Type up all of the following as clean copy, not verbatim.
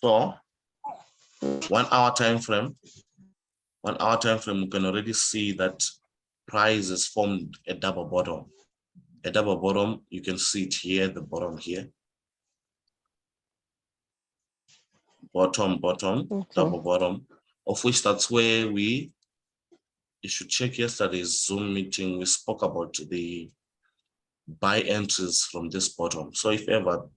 So 1 hour time frame, we can already see that price has formed a double bottom. A double bottom, you can see it here, the bottom here. Bottom, Okay. double bottom, of which that's where you should check yesterday's Zoom meeting. We spoke about the buy entries from this bottom. So if ever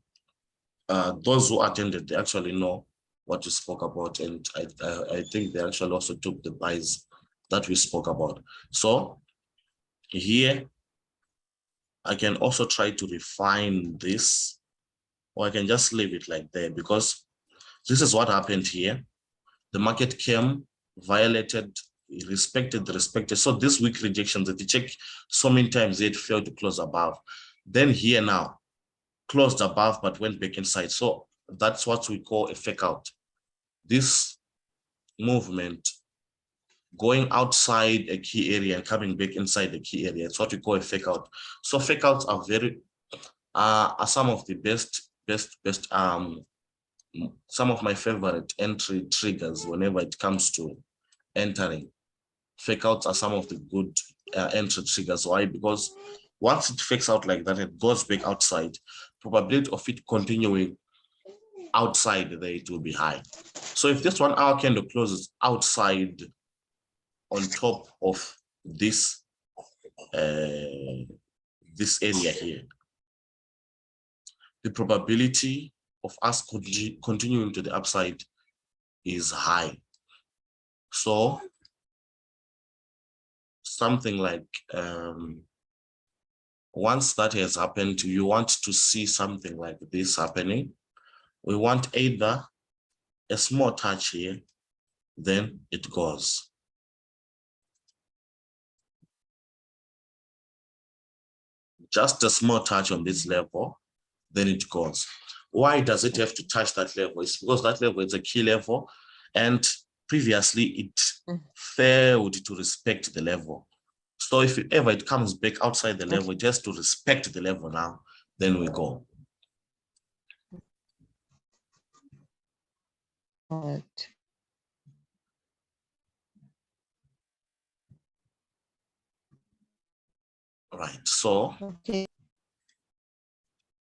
those who attended, they actually know what we spoke about, and I think they actually also took the buys that we spoke about. So here I can also try to refine this, or I can just leave it like that, because this is what happened here. The market came, violated, respected. So this weak rejection that you check so many times, it failed to close above. Then here now, closed above but went back inside. So that's what we call a fake out. This movement going outside a key area and coming back inside the key area, it's what we call a fake out. So fake outs are are some of the best some of my favorite entry triggers whenever it comes to entering. Fake outs are some of the good entry triggers. Why? Because once it fakes out like that, it goes back outside, probability of it continuing outside there, it will be high. So if this 1 hour candle closes outside on top of this this area here, the probability of us continuing to the upside is high. So something like once that has happened, you want to see something like this happening. We want either a small touch here, then it goes. Just a small touch on this level, then it goes. Why does it have to touch that level? It's because that level is a key level, and previously it failed to respect the level. So if ever it comes back outside the level, it has to respect the level now, then we go. Right. So Okay.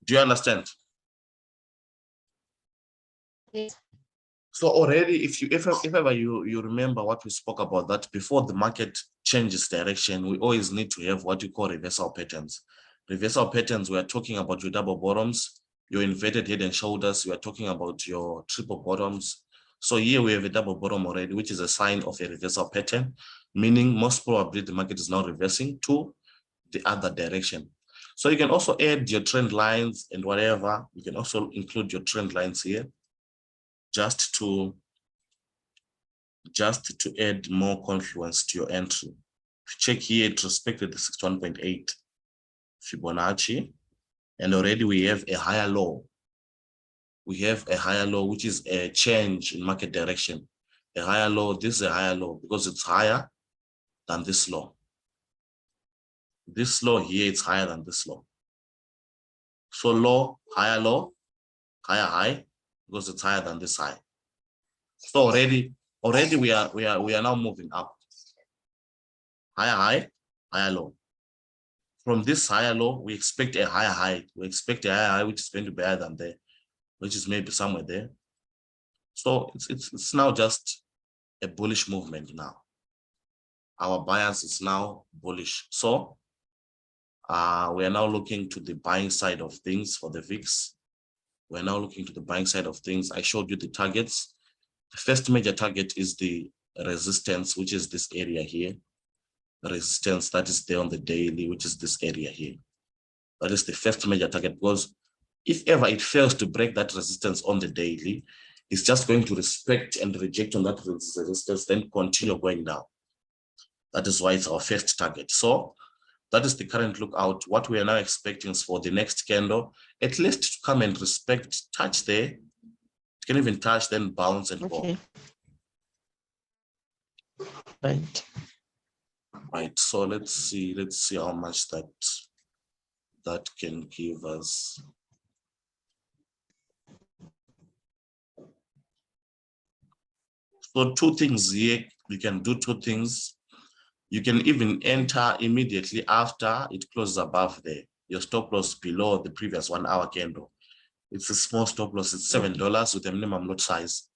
Do you understand? Yes. So already, if ever you remember what we spoke about, that before the market changes direction, we always need to have what you call reversal patterns. Reversal patterns, we are talking about your double bottoms, your inverted head and shoulders. We are talking about your triple bottoms. So here we have a double bottom already, which is a sign of a reversal pattern, meaning most probably the market is now reversing to the other direction. So you can also add your trend lines and whatever. You can also include your trend lines here, just to add more confluence to your entry. Check here, it respected the 61.8 Fibonacci, and already we have a higher low. We have a higher low, which is a change in market direction. A higher low, this is a higher low because it's higher than this low. This low here, it's higher than this low. So low, higher high, because it's higher than this high. So already we are now moving up. Higher high, higher low. From this higher low, we expect a higher high. We expect a higher high, which is going to be higher than there, which is maybe somewhere there. So it's now just a bullish movement now. Our bias is now bullish. So we are now looking to the buying side of things for the VIX. We're now looking to the buying side of things. I showed you the targets. The first major target is the resistance, which is this area here. The resistance that is there on the daily, which is this area here. That is the first major target, because if ever it fails to break that resistance on the daily, it's just going to respect and reject on that resistance, then continue going down. That is why it's our first target. So that is the current lookout. What we are now expecting is for the next candle, at least to come and respect, touch there. It can even touch, then bounce and go. Right. So let's see how much that can give us. So two things here, you can do two things. You can even enter immediately after it closes above your stop loss below the previous 1 hour candle. It's a small stop loss, it's $7 with a minimum lot size.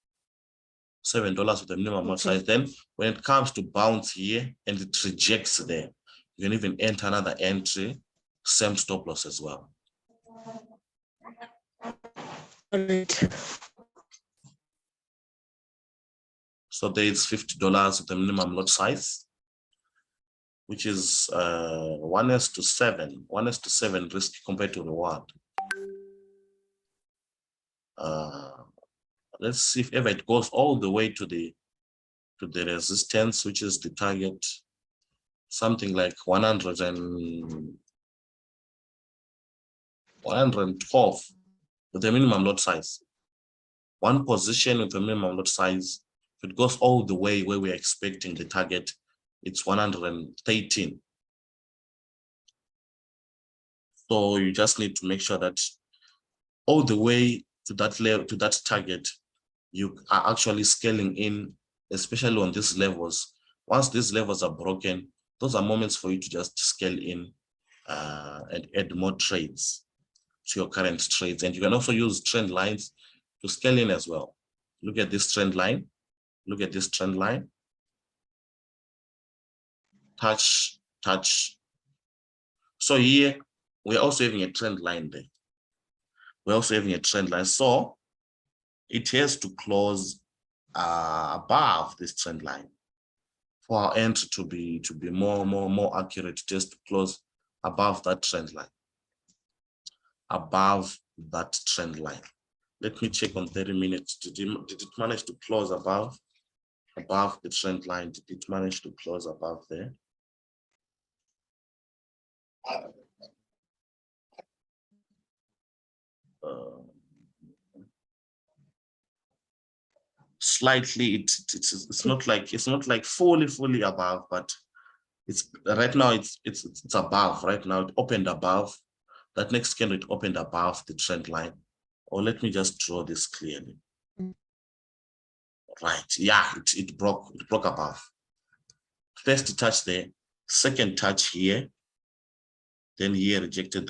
$7 with a minimum lot size. Then when it comes to bounce here and it rejects there, you can even enter another entry, same stop loss as well. So there is $50 with a minimum lot size, which is 1:7, 1:7 risk compared to reward. Let's see if ever it goes all the way to the resistance, which is the target, something like 112 with a minimum lot size. One position with a minimum lot size, if it goes all the way where we're expecting the target, it's 113. So you just need to make sure that all the way to that level, to that target, you are actually scaling in, especially on these levels. Once these levels are broken, those are moments for you to just scale in and add more trades to your current trades. And you can also use trend lines to scale in as well. Look at this trend line. Look at this trend line. Touch, touch. So here, we're also having a trend line there. We're also having a trend line. So it has to close above this trend line for our entry to be more accurate. Just to close above that trend line. Above that trend line. Let me check on 30 minutes. Did it manage to close above the trend line? Did it manage to close above there? Slightly, it's not like fully above, but it's right now it's above. Right now it opened above. That next candle it opened above the trend line. Or let me just draw this clearly. Right, yeah, it broke above. First touch there, second touch here, then here rejected.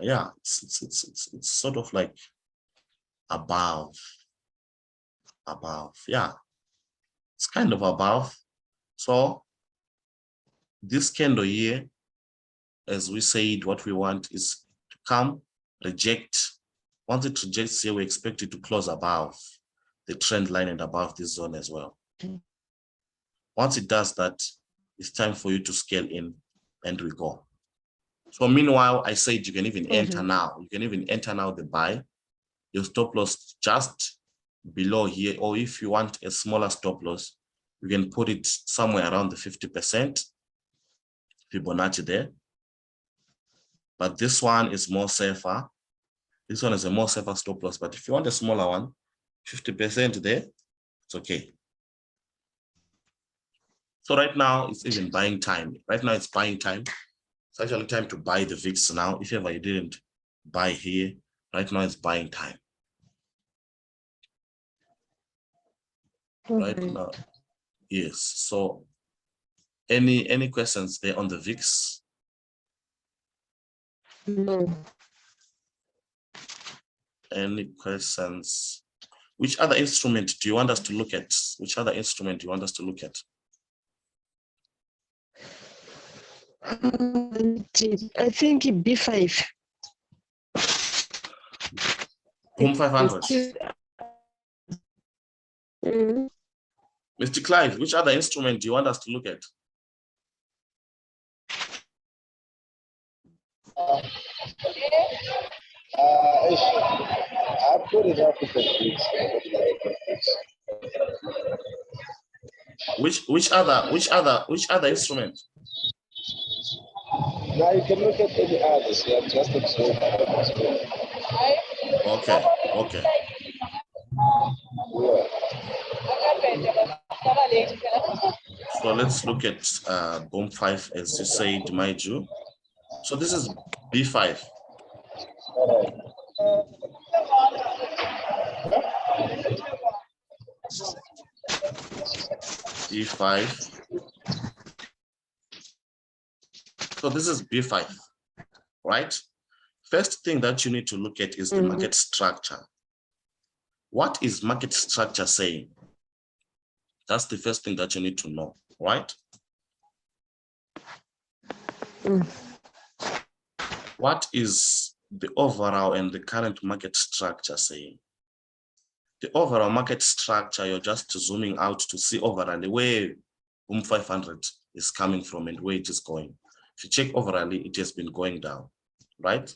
Yeah, it's sort of like above, yeah, it's kind of above. So this candle here, as we said, what we want is to come reject. Once it rejects here, we expect it to close above the trend line and above this zone as well. Once it does that, it's time for you to scale in, and we go. So meanwhile, I said you can even enter now. You can even enter now the buy. Your stop loss just below here, or if you want a smaller stop loss, you can put it somewhere around the 50% Fibonacci there. But this one is more safer. This one is a more safer stop loss. But if you want a smaller one, 50% there, it's okay. So right now it's even buying time. Right now it's buying time. It's actually time to buy the VIX now. If ever you didn't buy here, right now it's buying time. Right now, yes. So any questions there on the VIX? No. Any questions? Which other instrument do you want us to look at? Which other instrument do you want us to look at? I think B5. Boom 500. Mr. Clive, which other instrument do you want us to look at? I put it up with Which other instrument? Now you can look at any others. You have just observed. Okay. So let's look at boom 5 as you said, Maiju. So this is B5. B5. So this is B5, right? First thing that you need to look at is the market structure. What is market structure saying? That's the first thing that you need to know, right? What is the overall and the current market structure saying? The overall market structure, you're just zooming out to see overall where 500 is coming from and where it is going. If you check overall, it has been going down, right?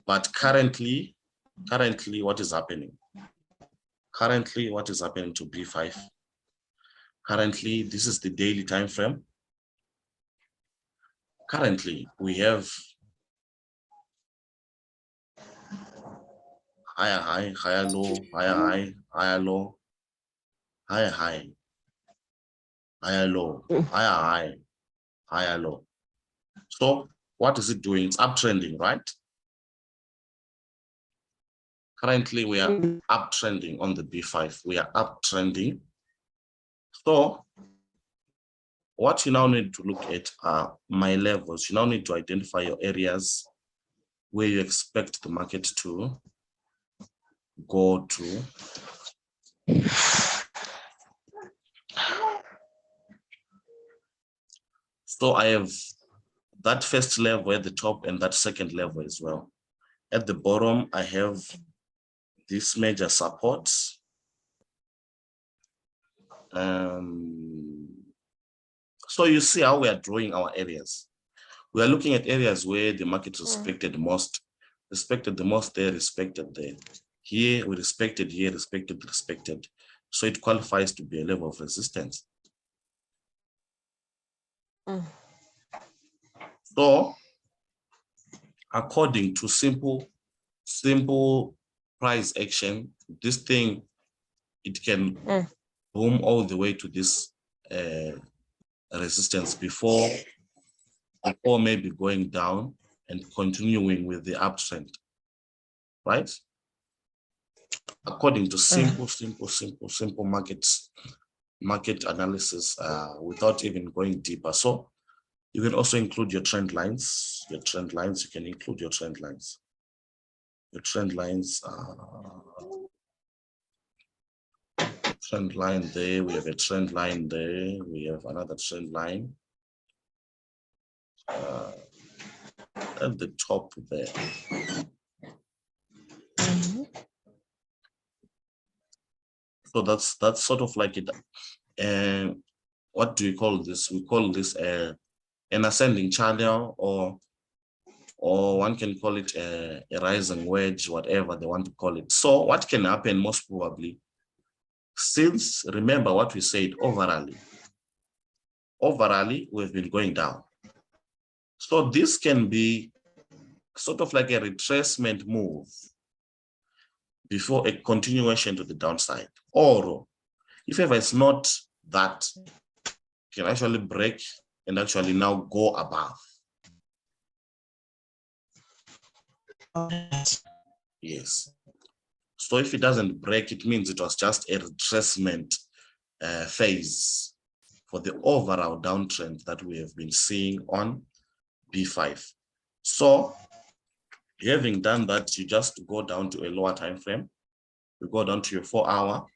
But currently, what is happening? Currently, what is happening to B5? Currently, this is the daily time frame. Currently, we have higher high, higher low, higher high, higher low, higher high, higher low, higher high, higher low. So what is it doing? It's uptrending, right? Currently, we are uptrending on the B5. We are uptrending. So what you now need to look at are my levels. You now need to identify your areas where you expect the market to go to. So I have that first level at the top and that second level as well. At the bottom, I have this major support. So you see how we are drawing our areas. We are looking at areas where the market respected the most there, respected there. Here, we respected, here, respected. So it qualifies to be a level of resistance. So according to simple price action, this thing, it can boom all the way to this resistance before maybe going down and continuing with the uptrend, right? According to simple market analysis, without even going deeper. So you can also include your trend lines. You can include your trend lines. Your trend lines, trend line there. We have a trend line there. We have another trend line at the top there. So that's sort of like it. And what do we call this? We call this an ascending channel, or one can call it a rising wedge, whatever they want to call it. So what can happen most probably, since remember what we said, overall we've been going down. So this can be sort of like a retracement move before a continuation to the downside. Or if ever it's not that, can actually break and actually now go above. Yes. So if it doesn't break, it means it was just a retracement phase for the overall downtrend that we have been seeing on B5. So having done that, you just go down to a lower time frame. You go down to your 4 hour.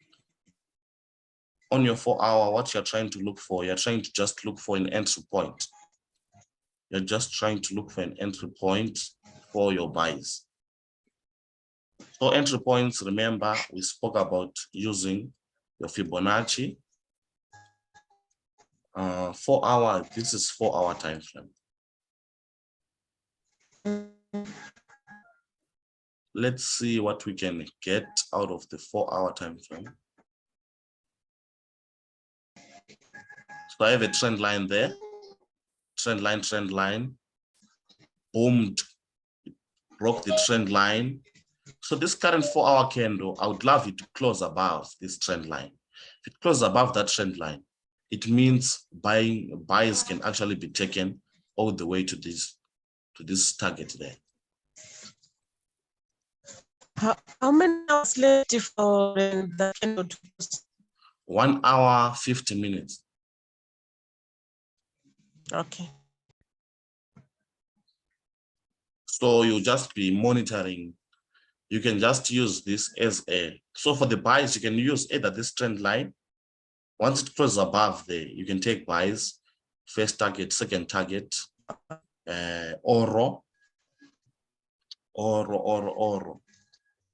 On your 4 hour, what you're trying to look for, you're trying to just look for an entry point. You're just trying to look for an entry point for your buys. So entry points, remember, we spoke about using your Fibonacci. 4 hour, this is 4 hour time frame. Let's see what we can get out of the 4 hour time frame. So I have a trend line there. Trend line, boomed, it broke the trend line. So this current 4 hour candle, I would love it to close above this trend line. If it closes above that trend line, it means buys can actually be taken all the way to this target there. How many hours left for the candle to close? 1 hour, 50 minutes. Okay. So you just be monitoring. You can just use this as a, so for the buys, you can use either this trend line. Once it crosses above there, you can take buys, first target, second target, oro.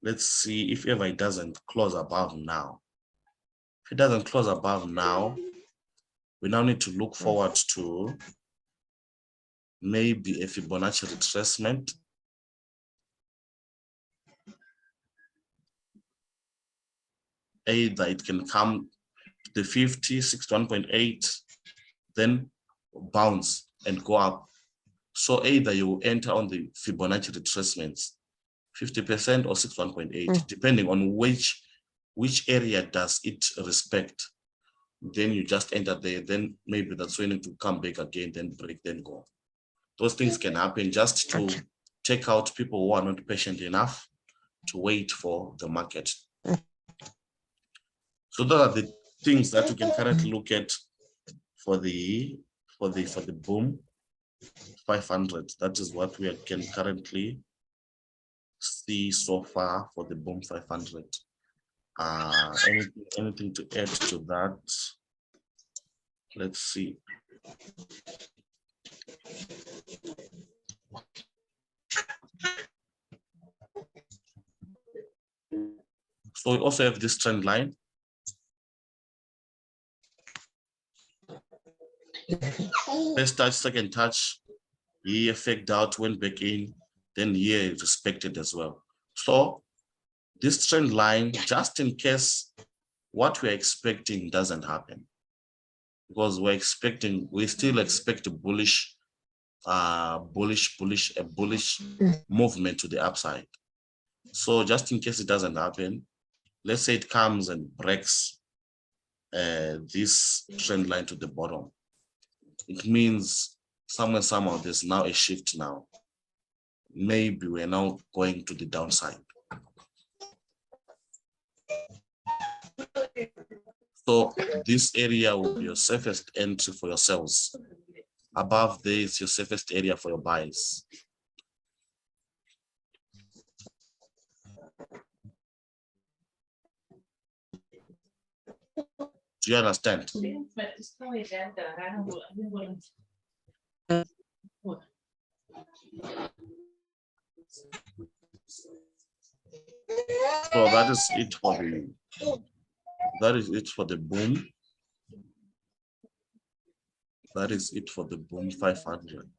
Let's see if ever it doesn't close above now. If it doesn't close above now, we now need to look forward to maybe a Fibonacci retracement. Either it can come to the 50, 61.8, then bounce and go up. So either you enter on the Fibonacci retracements, 50% or 61.8, depending on which area does it respect. Then you just enter there, then maybe that's when it will come back again, then break, then go. Those things can happen just to take out people who are not patient enough to wait for the market. So those are the things that we can currently look at for the boom 500. That is what we can currently see so far for the boom 500. Anything to add to that? Let's see. So we also have this trend line. First touch, second touch, here faked out, went back in, then here respected as well. So this trend line, just in case what we're expecting doesn't happen, because we still expect a bullish movement to the upside. So just in case it doesn't happen, let's say it comes and breaks this trend line to the bottom. It means somehow there's now a shift now. Maybe we're now going to the downside. So this area will be your safest entry for yourselves. Above there is your safest area for your buys. Do you understand? So that is it for the boom. That is it for the boom 500.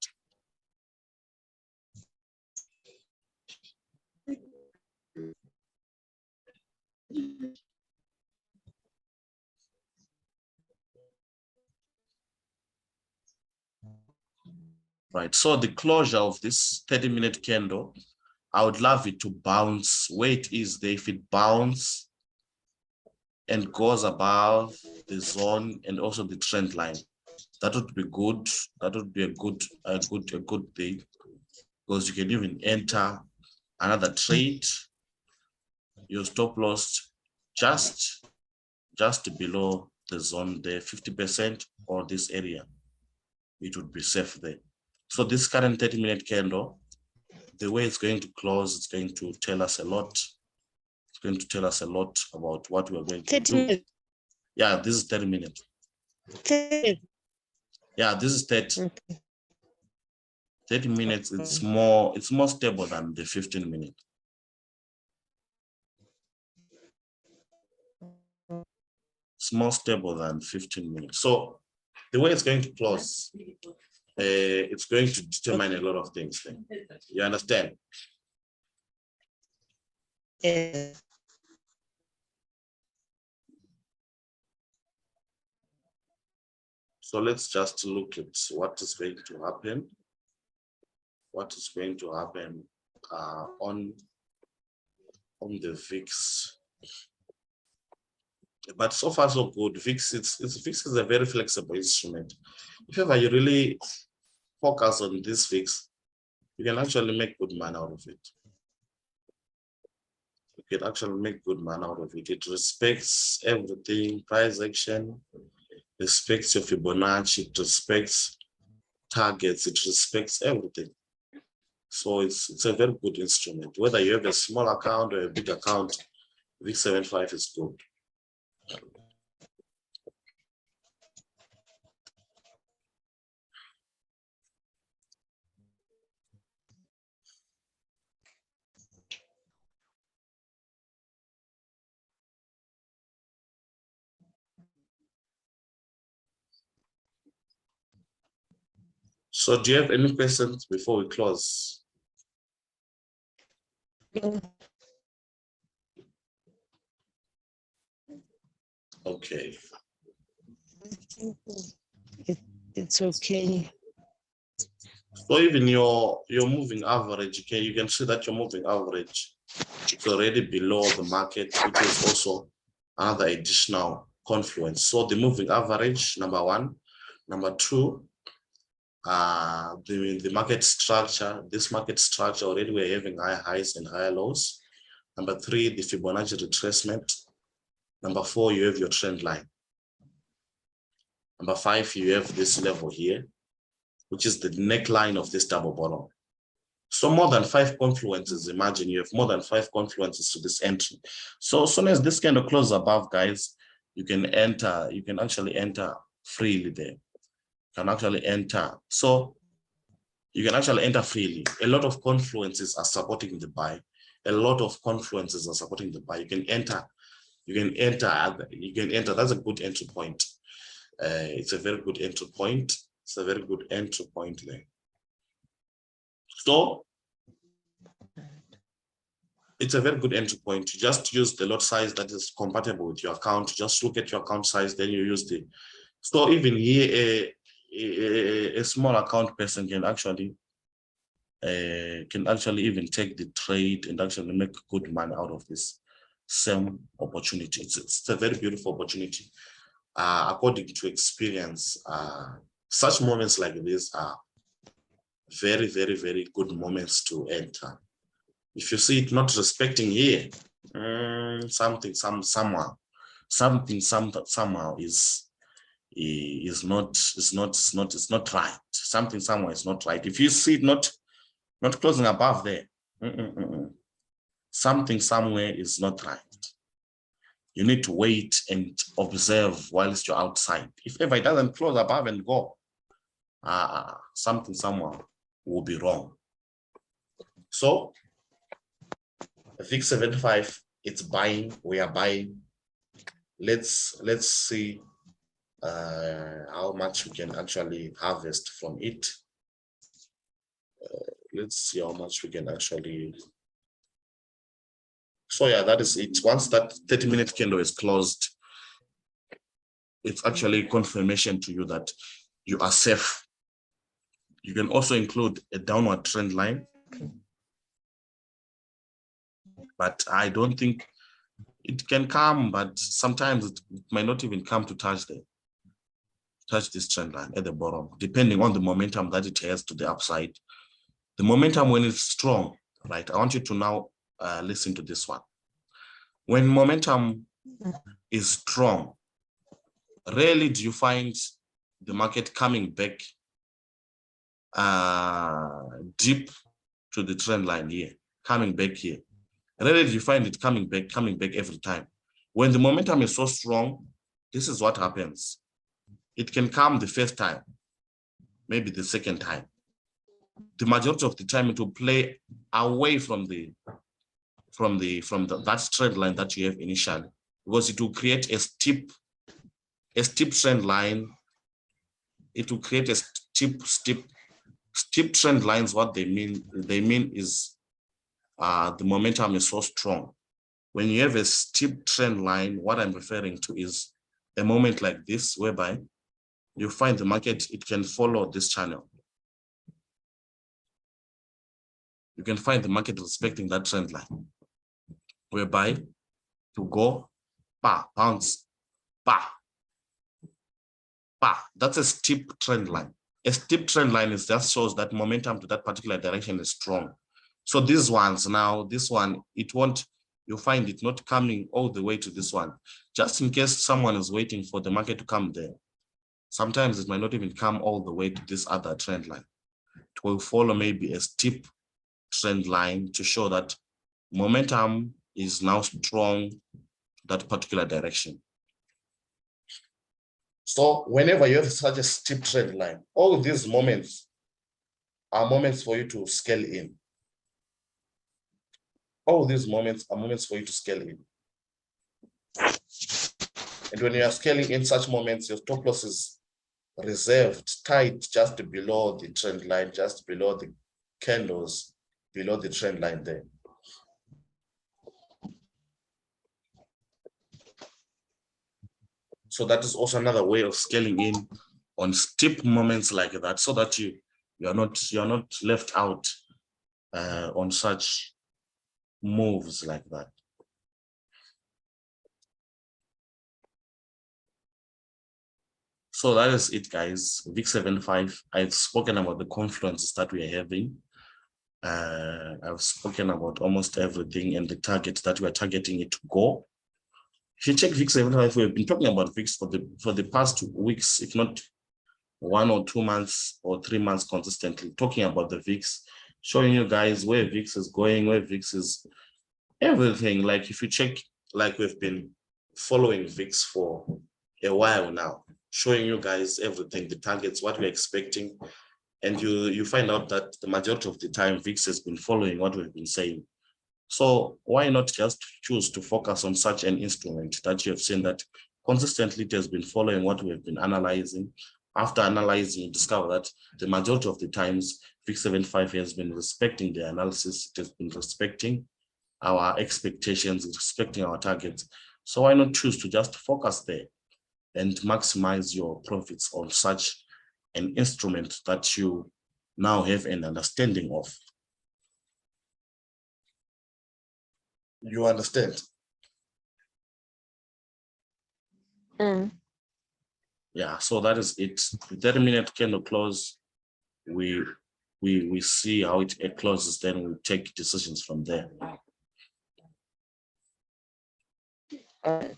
Right, so the closure of this 30-minute candle, I would love it to bounce where it is there. If it bounces and goes above the zone and also the trend line, that would be good. That would be a good thing, because you can even enter another trade, your stop loss just below the zone there, 50% or this area. It would be safe there. So this current 30-minute candle, the way it's going to close, it's going to tell us a lot. It's going to tell us a lot about what we're going to do. Yeah, this is 30 minutes. Yeah, this is 30. Okay. 30 minutes, it's more stable than the 15 minutes. It's more stable than 15 minutes. So the way it's going to close, it's going to determine a lot of things. You understand? Yeah. So let's just look at what is going to happen. What is going to happen on the VIX. But so far so good. VIX is a very flexible instrument. If ever you really focus on this VIX, you can actually make good money out of it. You you can actually make good money out of it. It respects everything, price action, respects your Fibonacci, it respects targets, it respects everything. So it's a very good instrument. Whether you have a small account or a big account, VIX75 is good. So do you have any questions before we close? No. Okay. It's okay. So even your moving average, okay, you can see that your moving average is already below the market, which is also another additional confluence. So the moving average, number one. Number two, the market structure, this market structure already we're having high highs and higher lows. Number three, the Fibonacci retracement. Number four, you have your trend line. Number five, you have this level here, which is the neckline of this double bottom. So more than 5 confluences, imagine you have more than 5 confluences to this entry. So as soon as this kind of close above, guys, you can enter, you can actually enter freely there. You can actually enter. So you can actually enter freely. A lot of confluences are supporting the buy. A lot of confluences are supporting the buy. You can enter. You can enter. You can enter. That's a good entry point. It's a very good entry point. It's a very good entry point there. So it's a very good entry point. You just use the lot size that is compatible with your account. Just look at your account size, then you use the. So even here, a small account person can actually even take the trade and actually make good money out of this same opportunity. It's a very beautiful opportunity. According to experience, such moments like this are very, very, very good moments to enter. If you see it not respecting here, something somehow is not right. Something somewhere is not right. If you see it not closing above there, something somewhere is not right. You need to wait and observe whilst you're outside. If ever it doesn't close above and go, something somewhere will be wrong. So VIX75, it's buying. We are buying. Let's see how much we can actually harvest from it. Let's see how much we can actually. So yeah, that is it. Once that 30-minute candle is closed, it's actually confirmation to you that you are safe. You can also include a downward trend line, but I don't think it can come, but sometimes it might not even come to touch this trend line at the bottom, depending on the momentum that it has to the upside. The momentum when it's strong, right? I want you to now listen to this one. When momentum is strong, rarely do you find the market coming back deep to the trend line here, coming back here. Rarely do you find it coming back every time. When the momentum is so strong, this is what happens. It can come the first time, maybe the second time. The majority of the time, it will play away from that trend line that you have initially, because it will create a steep trend line. It will create a steep trend lines. What they mean is the momentum is so strong. When you have a steep trend line, what I'm referring to is a moment like this, whereby you find the market, it can follow this channel. You can find the market respecting that trend line, whereby to go, bounce, that's a steep trend line. A steep trend line is just shows that momentum to that particular direction is strong. So these ones now, this one, you you find it not coming all the way to this one, just in case someone is waiting for the market to come there. Sometimes it might not even come all the way to this other trend line. It will follow maybe a steep trend line to show that momentum is now strong, that particular direction. So whenever you have such a steep trend line, all these moments are moments for you to scale in. All these moments are moments for you to scale in. And when you are scaling in such moments, your stop loss is reserved, tight just below the trend line, just below the candles, below the trend line there. So that is also another way of scaling in on steep moments like that, so that you're not left out on such moves like that. So that is it, guys. VIX75. I've spoken about the confluences that we are having. I've spoken about almost everything and the target that we are targeting it to go. If you check VIX75, we've been talking about VIX for the past weeks, if not 1 or 2 months or 3 months consistently, talking about the VIX, showing you guys where VIX is going, where VIX is, everything. Like if you check, like we've been following VIX for a while now, showing you guys everything, the targets, what we're expecting, and you find out that the majority of the time VIX has been following what we've been saying. So why not just choose to focus on such an instrument that you have seen that consistently it has been following what we have been analyzing. After analyzing, you discover that the majority of the times VIX75 has been respecting the analysis, it has been respecting our expectations, respecting our targets. So why not choose to just focus there and maximize your profits on such an instrument that you now have an understanding of? You understand? Yeah, so that is it. The 30-minute candle close, we see how it closes, then we take decisions from there. All right.